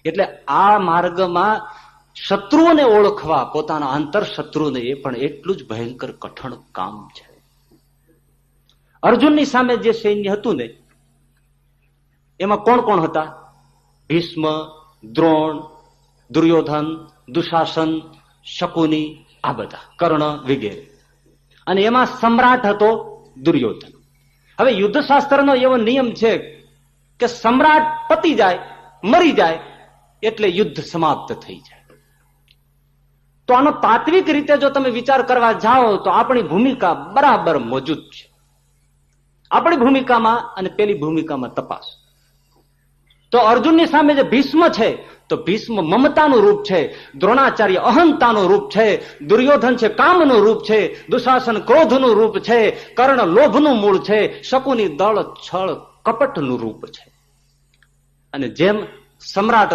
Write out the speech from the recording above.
એટલે આ માર્ગમાં શત્રુઓને ઓળખવા, પોતાના આંતર શત્રુને, એ પણ એટલું જ ભયંકર કઠણ કામ છે. અર્જુનની સામે જે સૈન્ય હતું ને, એમાં કોણ કોણ હતા? ભીષ્મ, દ્રોણ, દુર્યોધન, દુશાસન, શકુની, આ બધા, કર્ણ વગેરે. અને એમાં સમ્રાટ હતો દુર્યોધન. હવે યુદ્ધશાસ્ત્રનો એવો નિયમ છે કે સમ્રાટ પતી જાય, મરી જાય એટલે યુદ્ધ સમાપ્ત થઈ જાય. તો આનો તાત્વિક રીતે જો તમે વિચાર કરવા જાઓ તો આપણી ભૂમિકા બરાબર મોજૂદ છે. આપણી ભૂમિકામાં અને પેલી ભૂમિકામાં તપાસ. તો અર્જુનની સામે જે ભીષ્મ છે, તો ભીષ્મ મમતાનું રૂપ છે, દ્રોણાચાર્ય અહંતાનું રૂપ છે, દુર્યોધન છે કામનું રૂપ છે, દુશાસન ક્રોધનું રૂપ છે, કર્ણ લોભનું મૂળ છે, શકુની દળ છળ કપટનું રૂપ છે. અને જેમ સમ્રાટ